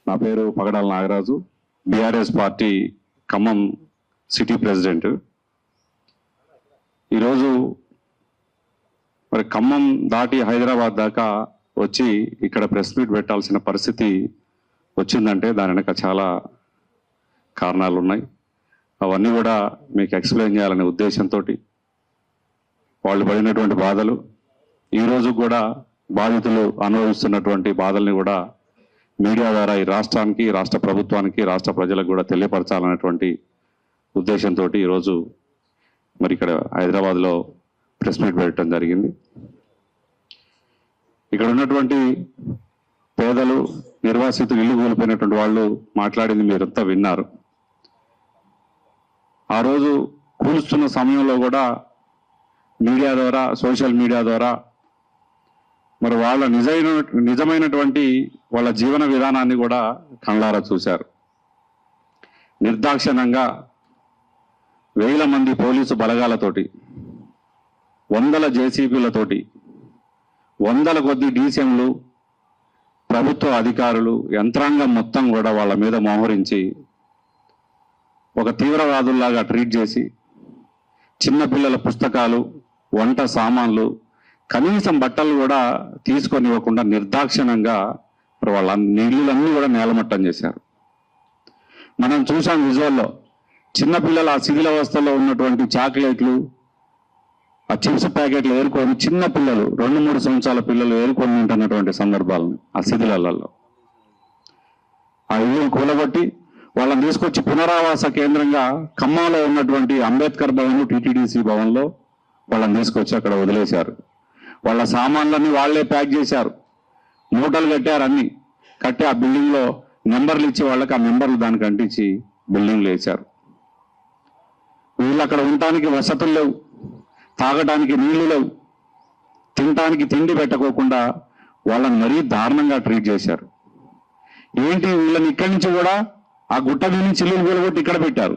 నా పేరు Pagadala Nagaraju, BRS party Khammam city president. ఈరోజు మరి ఖమ్మం దాటి హైదరాబాద్ దాకా వచ్చి ఇక్కడ ప్రెస్ మీట్ పెట్టాల్సిన పరిస్థితి వచ్చిందంటే దాని వెనక చాలా కారణాలు ఉన్నాయి. అవన్నీ కూడా మీకు ఎక్స్ప్లెయిన్ చేయాలనే ఉద్దేశంతో వాళ్ళు పడినటువంటి బాధలు, ఈరోజు కూడా బాధితులు అనుభవిస్తున్నటువంటి బాధల్ని కూడా మీడియా ద్వారా ఈ రాష్ట్రానికి, రాష్ట్ర ప్రభుత్వానికి, రాష్ట్ర ప్రజలకు కూడా తెలియపరచాలనేటువంటి ఉద్దేశంతో ఈరోజు మరి ఇక్కడ హైదరాబాద్లో ప్రెస్ మీట్ పెట్టడం జరిగింది. ఇక్కడ ఉన్నటువంటి పేదలు, నిర్వాసితులు, ఇల్లు కోల్పోయినటువంటి వాళ్ళు మాట్లాడింది మీరంతా విన్నారు. ఆ రోజు కూలుస్తున్న సమయంలో కూడా మీడియా ద్వారా, సోషల్ మీడియా ద్వారా మరి వాళ్ళ నిజమైనటువంటి వాళ్ళ జీవన విధానాన్ని కూడా కళ్ళారా చూశారు. నిర్దాక్షిణ్యంగా వేల మంది పోలీసు బలగాలతోటి, వందల జేసీబీలతోటి, వందల కొద్ది డీసీఎంలు, ప్రభుత్వ అధికారులు, యంత్రాంగం మొత్తం కూడా వాళ్ళ మీద మోహరించి ఒక తీవ్రవాదుల్లాగా ట్రీట్ చేసి చిన్నపిల్లల పుస్తకాలు, వంట సామాన్లు, కనీసం బట్టలు కూడా తీసుకొని ఇవ్వకుండా నిర్దాక్షిణ్యంగా వాళ్ళ నీళ్ళన్నీ కూడా నేలమట్టం చేశారు. మనం చూసాం విజువల్లో, చిన్నపిల్లల ఆ శిథిలావస్థలో ఉన్నటువంటి చాక్లెట్లు, ఆ చిప్స్ ప్యాకెట్లు ఏరుకొని చిన్న పిల్లలు, 2-3 సంవత్సరాల పిల్లలు ఏరుకొని ఉంటున్నటువంటి సందర్భాలను ఆ శిథిలాలలో ఆ ఇల్లు కూలగొట్టి వాళ్ళని తీసుకొచ్చి పునరావాస కేంద్రంగా ఖమ్మంలో ఉన్నటువంటి అంబేద్కర్ భవన్, టీటీడీసీ భవన్లో వాళ్ళని తీసుకొచ్చి అక్కడ వదిలేశారు. వాళ్ళ సామాన్లన్నీ వాళ్లే ప్యాక్ చేశారు, మూటలు కట్టారు. అన్ని కట్టి ఆ బిల్డింగ్లో నెంబర్లు ఇచ్చి వాళ్ళకి ఆ నెంబర్లు దానికి అంటించి బిల్డింగ్లు వేశారు. వీళ్ళు అక్కడ ఉండటానికి వసతులు లేవు, తాగటానికి నీళ్లు లేవు, తినటానికి తిండి పెట్టకోకుండా వాళ్ళని మరీ దారుణంగా ట్రీట్ చేశారు. ఏంటి, వీళ్ళని ఇక్కడి నుంచి కూడా ఆ గుట్ట మీద నుంచి ఇల్లు కూలగొట్టి ఇక్కడ పెట్టారు.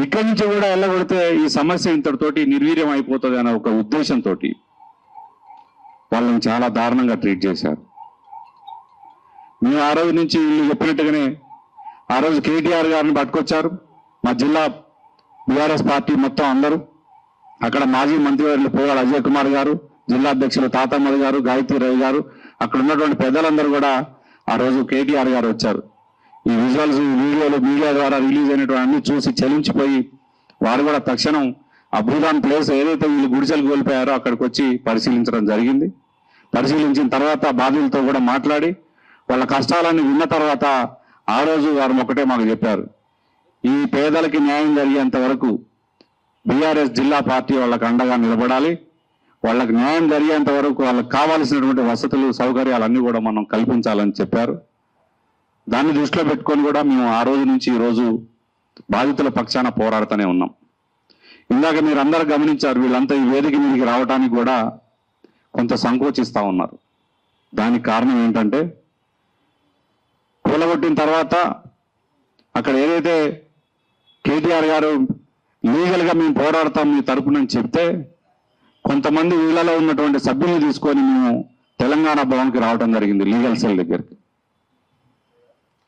ఇక్కడి నుంచి కూడా వెళ్ళగొడితే ఈ సమస్య ఇంతటితోటి నిర్వీర్యం అయిపోతుంది అనే ఒక ఉద్దేశంతో వాళ్ళని చాలా దారుణంగా ట్రీట్ చేశారు. మేము ఆ రోజు నుంచి వీళ్ళు చెప్పినట్టుగానే ఆ రోజు కేటీఆర్ గారిని పట్టుకొచ్చారు. మా జిల్లా బీఆర్ఎస్ పార్టీ మొత్తం అందరూ, అక్కడ మాజీ మంత్రివర్యులు పోవాడ అజయ్ కుమార్ గారు, జిల్లా అధ్యక్షులు తాతమ్మది గారు, గాయత్రి రవి గారు, అక్కడ ఉన్నటువంటి పెద్దలందరూ కూడా ఆ రోజు కేటీఆర్ గారు వచ్చారు. ఈ విజువల్స్, వీడియోలు మీడియా ద్వారా రిలీజ్ అయినటువంటి అన్ని చూసి చలించిపోయి వారు కూడా తక్షణం ఆ భూదాన్ ప్లేస్ ఏదైతే వీళ్ళు గుడిసెలు కోల్పోయారో అక్కడికి వచ్చి పరిశీలించడం జరిగింది. పరిశీలించిన తర్వాత బాధితులతో కూడా మాట్లాడి వాళ్ళ కష్టాలన్నీ విన్న తర్వాత ఆ రోజు వారు ఒకటే మాకు చెప్పారు, ఈ పేదలకి న్యాయం జరిగేంత వరకు బీఆర్ఎస్ జిల్లా పార్టీ వాళ్ళకి అండగా నిలబడాలి, వాళ్ళకి న్యాయం జరిగేంత వరకు వాళ్ళకి కావాల్సినటువంటి వసతులు, సౌకర్యాలన్నీ కూడా మనం కల్పించాలని చెప్పారు. దాన్ని దృష్టిలో పెట్టుకొని కూడా మేము ఆ రోజు నుంచి ఈ రోజు బాధితుల పక్షాన పోరాడుతూనే ఉన్నాం. ఇందాక మీరు అందరూ గమనించారు, వీళ్ళంతా ఈ వేదిక మీదకి రావడానికి కూడా కొంత సంకోచిస్తూ ఉన్నారు. దానికి కారణం ఏంటంటే, కూలగొట్టిన తర్వాత అక్కడ ఏదైతే కేటీఆర్ గారు లీగల్గా మేము పోరాడతాం మీ తరపునని చెప్తే, కొంతమంది వీళ్ళలో ఉన్నటువంటి సభ్యుల్ని తీసుకొని మేము తెలంగాణ భవన్కి రావడం జరిగింది, లీగల్ సెల్ దగ్గరికి.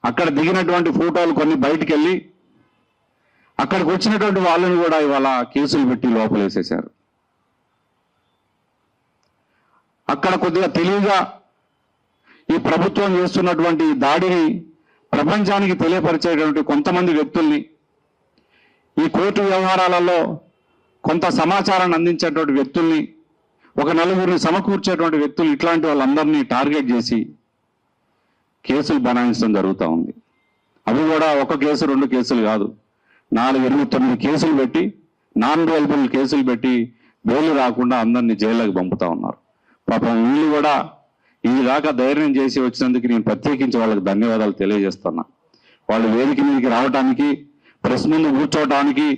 అక్కడ దిగినటువంటి ఫోటోలు కొన్ని బయటికి వెళ్ళి అక్కడికి వచ్చినటువంటి వాళ్ళని కూడా ఇవాళ కేసులు పెట్టి లోపలేసేశారు. అక్కడ కొద్దిగా తెలివిగా ఈ ప్రభుత్వం చేస్తున్నటువంటి దాడిని ప్రపంచానికి తెలియపరిచేటువంటి కొంతమంది వ్యక్తుల్ని, ఈ కోర్టు వ్యవహారాలలో కొంత సమాచారాన్ని అందించేటువంటి వ్యక్తుల్ని, ఒక నలుగురిని సమకూర్చేటువంటి వ్యక్తులు, ఇట్లాంటి వాళ్ళందరినీ టార్గెట్ చేసి కేసులు బనాయించడం జరుగుతూ ఉంది. అవి కూడా 1 కేసు 2 కేసులు కాదు, 4-8-9 కేసులు పెట్టి, నాన్ బెయిలబుల్ కేసులు పెట్టి బెయిల్ రాకుండా అందరినీ జైల్లోకి పంపుతా ఉన్నారు. పాపం వీళ్ళు కూడా ఈ దాకా ధైర్యం చేసి వచ్చినందుకు నేను ప్రత్యేకించి వాళ్ళకి ధన్యవాదాలు తెలియజేస్తున్నా. వాళ్ళు వేదిక మీదకి రావడానికి, ప్రెస్ ముందు కూర్చోవడానికి,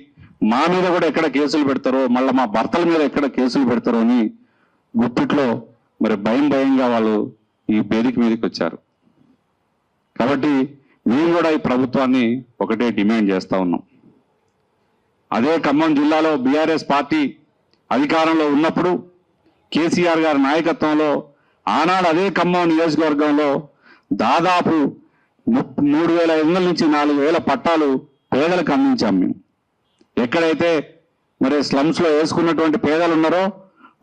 మా మీద కూడా ఎక్కడ కేసులు పెడతారో, మళ్ళీ మా భర్తల మీద ఎక్కడ కేసులు పెడతారో అని గుప్పిట్లో మరి భయంగా వాళ్ళు ఈ వేదిక మీదకి వచ్చారు. కాబట్టి మేము కూడా ఈ ప్రభుత్వాన్ని ఒకటే డిమాండ్ చేస్తూ ఉన్నాం. అదే ఖమ్మం జిల్లాలో బీఆర్ఎస్ పార్టీ అధికారంలో ఉన్నప్పుడు కేసీఆర్ గారి నాయకత్వంలో ఆనాడు అదే ఖమ్మం నియోజకవర్గంలో దాదాపు 3,500 నుంచి 4,000 పట్టాలు పేదలకు అందించాం మేము. ఎక్కడైతే మరి స్లమ్స్ లో వేసుకున్నటువంటి పేదలు ఉన్నారో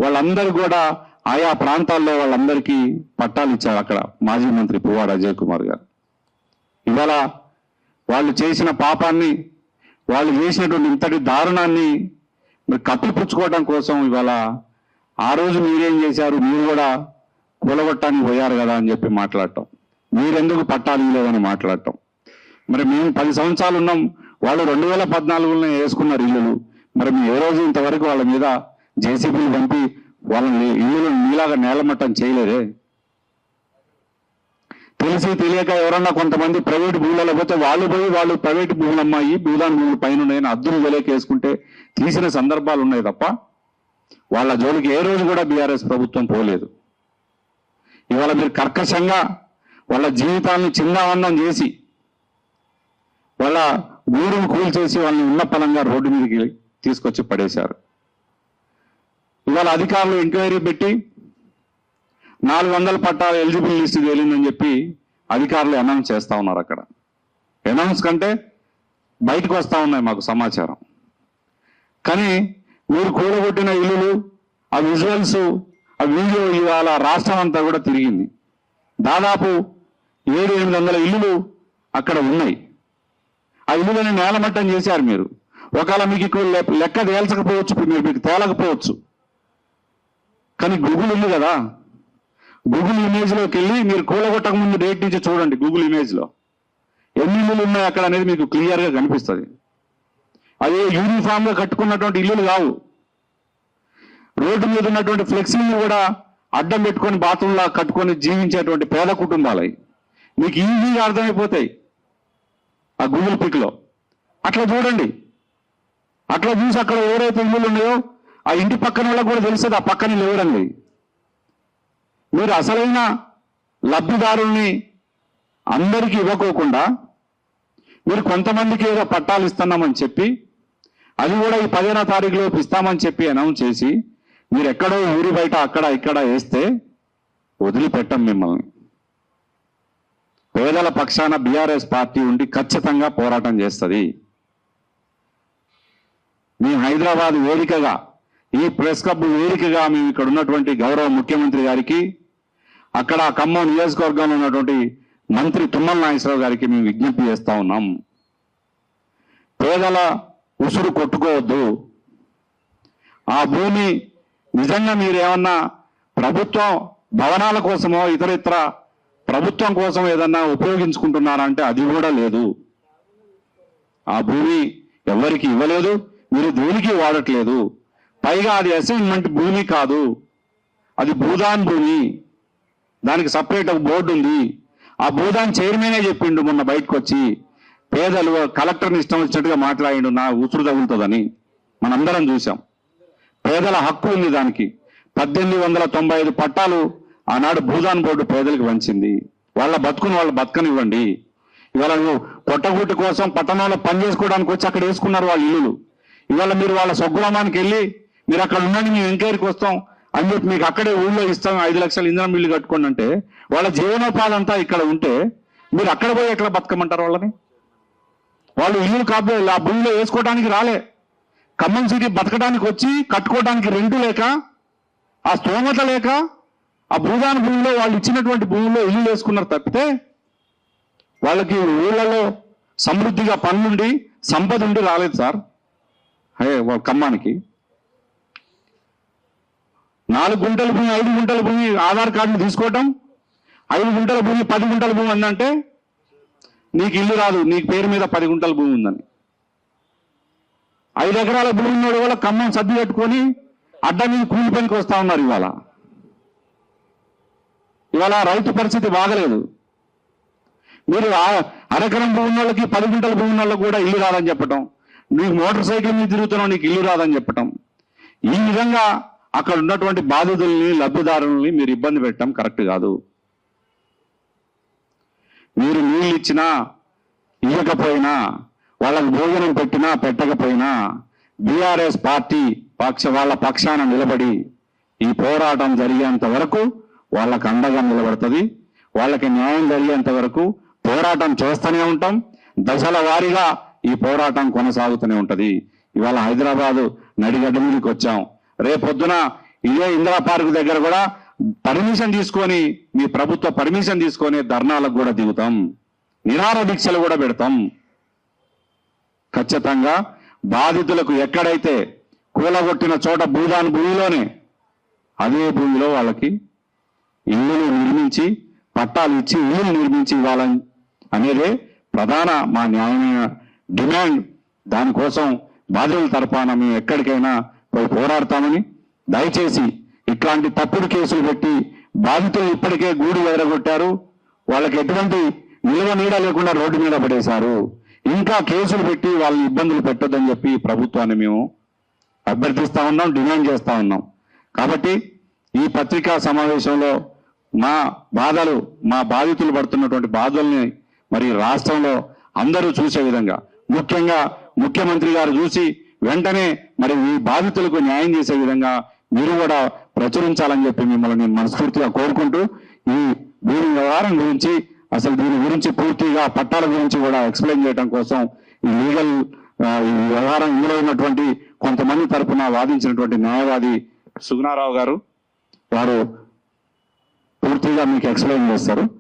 వాళ్ళందరూ కూడా ఆయా ప్రాంతాల్లో వాళ్ళందరికీ పట్టాలు ఇచ్చారు అక్కడ మాజీ మంత్రి పువ్వాడ అజయ్ కుమార్ గారు. ఇవాళ వాళ్ళు చేసిన పాపాన్ని, వాళ్ళు చేసినటువంటి ఇంతటి దారుణాన్ని మరి కప్పిపుచ్చుకోవడం కోసం ఇవాళ ఆ రోజు మీరేం చేశారు, మీరు కూడా కూలగొట్టడానికి పోయారు కదా అని చెప్పి మాట్లాడటం, మీరెందుకు పట్టాలు ఇవ్వలేదని మాట్లాడటం. మరి మేము 10 సంవత్సరాలు ఉన్నాం, వాళ్ళు 2014లో వేసుకున్నారు ఇల్లులు. మరి మేము ఏ రోజు ఇంతవరకు వాళ్ళ మీద జేసీబీలు పంపి వాళ్ళని ఇల్లులు మీలాగా నేలమట్టం చేయలేదే. తెలిసి తెలియక ఎవరన్నా కొంతమంది ప్రైవేట్ భూములలో పోతే వాళ్ళు పోయి వాళ్ళు ప్రైవేట్ భూములు అమ్మాయి భూదాన్ భూములు పైన ఉన్నాయని అద్దులు వేసుకుంటే తీసిన సందర్భాలు ఉన్నాయి తప్ప వాళ్ళ జోలికి ఏ రోజు కూడా బీఆర్ఎస్ ప్రభుత్వం పోలేదు. ఇవాళ మీరు కర్కశంగా వాళ్ళ జీవితాన్ని చిన్నవన్నం చేసి వాళ్ళ గూడును కూల్చేసి వాళ్ళని ఉన్న పలంగా రోడ్డు మీదకి తీసుకొచ్చి పడేశారు. ఇవాళ అధికారులు ఎంక్వైరీ పెట్టి 400 పట్టాల ఎలిజిబుల్ లిస్ట్ తేలిందని చెప్పి అధికారులు అనౌన్స్ చేస్తా ఉన్నారు. అక్కడ అనౌన్స్ కంటే బయటకు వస్తా ఉన్నాయి మాకు సమాచారం. కానీ మీరు కూడగొట్టిన ఇల్లులు, ఆ విజువల్స్, ఆ వీడియో ఇవాళ రాష్ట్రం అంతా కూడా తిరిగింది. దాదాపు 700-800 ఇల్లులు అక్కడ ఉన్నాయి. ఆ ఇల్లులని నేలమట్టం చేశారు మీరు. ఒకవేళ మీకు లెక్క తేల్చకపోవచ్చు, మీకు తేలకపోవచ్చు, కానీ గూగుల్ ఉంది కదా, గూగుల్ ఇమేజ్లోకి వెళ్ళి మీరు కూలగొట్టక ముందు డేట్ నుంచి చూడండి. గూగుల్ ఇమేజ్లో ఎన్ని ఇల్లులు ఉన్నాయి అక్కడ అనేది మీకు క్లియర్గా కనిపిస్తుంది. అదే యూనిఫామ్గా కట్టుకున్నటువంటి ఇల్లులు కావు. రోడ్డు మీద ఉన్నటువంటి ఫ్లెక్సీలు కూడా అడ్డం పెట్టుకొని బాత్రూంలా కట్టుకొని జీవించేటువంటి పేద కుటుంబాలు మీకు ఈజీగా అర్థమైపోతాయి ఆ గూగుల్ పిక్లో. అట్లా చూడండి. అట్లా చూసి అక్కడ ఎవరైతే ఇల్లులు ఉన్నాయో ఆ ఇంటి పక్కన వాళ్ళకు కూడా తెలుస్తుంది ఆ పక్కన లేవరండి. మీరు అసలైన లబ్ధిదారుల్ని అందరికీ ఇవ్వకోకుండా మీరు కొంతమందికి ఏదో పట్టాలు ఇస్తున్నామని చెప్పి, అది కూడా ఈ 15వ తారీఖులోపు ఇస్తామని చెప్పి అనౌన్స్ చేసి మీరు ఎక్కడో ఊరి బయట అక్కడ ఇక్కడ వేస్తే వదిలిపెట్టం మిమ్మల్ని. పేదల పక్షాన బీఆర్ఎస్ పార్టీ ఉండి ఖచ్చితంగా పోరాటం చేస్తుంది. మీ హైదరాబాద్ వేదికగా, ఈ ప్రెస్ క్లబ్ వేదికగా మేము ఇక్కడ ఉన్నటువంటి గౌరవ ముఖ్యమంత్రి గారికి, అక్కడ ఖమ్మం నియోజకవర్గంలో ఉన్నటువంటి మంత్రి తుమ్మల నాగేశ్వరరావు గారికి మేము విజ్ఞప్తి చేస్తా ఉన్నాం. పేదల ఉసురు కొట్టుకోవద్దు. ఆ భూమి నిజంగా మీరు ఏమన్నా ప్రభుత్వం భవనాల కోసమో ఇతర ప్రభుత్వం కోసం ఏదన్నా ఉపయోగించుకుంటున్నారంటే అది కూడా లేదు. ఆ భూమి ఎవరికి ఇవ్వలేదు, మీరు దేనికి వాడట్లేదు. పైగా అది అసైన్మెంట్ భూమి కాదు, అది భూదాన్ భూమి. దానికి సపరేట్ ఒక బోర్డు ఉంది. ఆ భూదాన్ చైర్మనే చెప్పిండు మొన్న బయటకు వచ్చి, పేదలు కలెక్టర్ని ఇష్టం వచ్చినట్టుగా మాట్లాడిండు నా ఉసురు తగులుతుందని. మనందరం చూసాం. పేదల హక్కు ఉంది దానికి. 1895 పట్టాలు ఆనాడు భూదాన్ బోర్డు పేదలకు వంచింది. వాళ్ళ బతుకుని వాళ్ళు బతకనివ్వండి. ఇవాళ పొట్టగూటి కోసం పట్టణంలో పని చేసుకోవడానికి వచ్చి అక్కడ వేసుకున్నారు వాళ్ళ ఇల్లులు. ఇవాళ మీరు వాళ్ళ స్వగ్రామానికి వెళ్ళి మీరు అక్కడ ఉండండి, మేము ఎంక్వైరీకి వస్తాం అని చెప్పి మీకు అక్కడే ఊళ్ళో ఇస్తాం 5 లక్షలు ఇంధనం బిల్లు కట్టుకోండి అంటే, వాళ్ళ జీవనోపాధి అంతా ఇక్కడ ఉంటే మీరు అక్కడ పోయి ఎట్లా బతకమంటారు వాళ్ళని? వాళ్ళు ఇల్లు కాబట్టి ఆ భూమిలో వేసుకోవడానికి రాలే. ఖమ్మం సిటీ బతకడానికి వచ్చి కట్టుకోవడానికి రెంటు లేక, ఆ స్తోమత లేక ఆ భూదాన భూమిలో వాళ్ళు ఇచ్చినటువంటి భూమిలో ఇల్లు వేసుకున్నారు తప్పితే వాళ్ళకి ఊళ్ళలో సమృద్ధిగా పనులుండి సంపద ఉండి రాలేదు సార్. ఖమ్మానికి 4 గుంటల భూమి 5 గుంటల భూమి ఆధార్ కార్డును తీసుకోవటం, 5 గుంటల భూమి 10 గుంటల భూమి ఉందంటే నీకు ఇల్లు రాదు, నీకు పేరు మీద 10 గుంటల భూమి ఉందని. 5 ఎకరాల భూమి ఉన్న వల్ల ఖమ్మం సర్ది పెట్టుకొని అడ్డ మీద కూలి పనికి వస్తా ఉన్నారు. ఇవాళ రైతు పరిస్థితి బాగలేదు. మీరు అరెకరం భూమి వాళ్ళకి 10 గుంటల భూమి వాళ్ళకి కూడా ఇల్లు రాదని చెప్పటం, నీకు మోటార్ సైకిల్ మీద తిరుగుతున్నావు నీకు ఇల్లు రాదని చెప్పటం, ఈ విధంగా అక్కడ ఉన్నటువంటి బాధితుల్ని లబ్ధిదారుల్ని మీరు ఇబ్బంది పెట్టడం కరెక్ట్ కాదు. మీరు నీళ్ళు ఇచ్చినా ఇవ్వకపోయినా, వాళ్ళకి భోజనం పెట్టినా పెట్టకపోయినా బీఆర్ఎస్ పార్టీ వాళ్ళ పక్షాన నిలబడి ఈ పోరాటం జరిగేంత వరకు వాళ్ళకి అండగా నిలబడుతుంది. వాళ్ళకి న్యాయం జరిగేంత వరకు పోరాటం చేస్తూనే ఉంటాం. దశల వారీగా ఈ పోరాటం కొనసాగుతూనే ఉంటది. ఇవాళ హైదరాబాదు నడిగడ్డ మీదకి వచ్చాం. రేపొద్దున ఇదే ఇందిరా పార్క్ దగ్గర కూడా పర్మిషన్ తీసుకొని, మీ ప్రభుత్వ పర్మిషన్ తీసుకొని ధర్నాలకు కూడా దిగుతాం, నిరాహార దీక్షలు కూడా పెడతాం. ఖచ్చితంగా బాధితులకు ఎక్కడైతే కూలగొట్టిన చోట భూమిలోనే అదే భూమిలో వాళ్ళకి ఇల్లులు నిర్మించి, పట్టాలు ఇచ్చి ఇల్లులు నిర్మించి ఇవ్వాలని అనేదే ప్రధాన మా న్యాయమైన డిమాండ్. దానికోసం బాధితుల తరఫున మేము ఎక్కడికైనా పోయి పోరాడతామని, దయచేసి ఇట్లాంటి తప్పుడు కేసులు పెట్టి బాధితులు ఇప్పటికే గూడు ఎదరగొట్టారు, వాళ్ళకి ఎటువంటి నిల్వ నీడ లేకుండా రోడ్డు మీద పడేశారు. ఇంకా కేసులు పెట్టి వాళ్ళని ఇబ్బందులు పెట్టొద్దని చెప్పి ప్రభుత్వాన్ని మేము అభ్యర్థిస్తా ఉన్నాం, డిమాండ్ చేస్తా ఉన్నాం. కాబట్టి ఈ పత్రికా సమావేశంలో మా బాధలు, మా బాధితులు పడుతున్నటువంటి బాధల్ని మరి రాష్ట్రంలో అందరూ చూసే విధంగా, ముఖ్యంగా ముఖ్యమంత్రి గారు చూసి వెంటనే మరి ఈ బాధితులకు న్యాయం చేసే విధంగా మీరు కూడా ప్రచురించాలని చెప్పి మిమ్మల్ని నేను మనస్ఫూర్తిగా కోరుకుంటూ, ఈ భూమి వ్యవహారం గురించి, అసలు దీని గురించి పూర్తిగా పట్టాల గురించి కూడా ఎక్స్ప్లెయిన్ చేయడం కోసం ఈ లీగల్ ఈ వ్యవహారం ఇందులో ఉన్నటువంటి కొంతమంది తరపున వాదించినటువంటి న్యాయవాది సుగుణారావు గారు, వారు పూర్తిగా మీకు ఎక్స్ప్లెయిన్ చేస్తారు.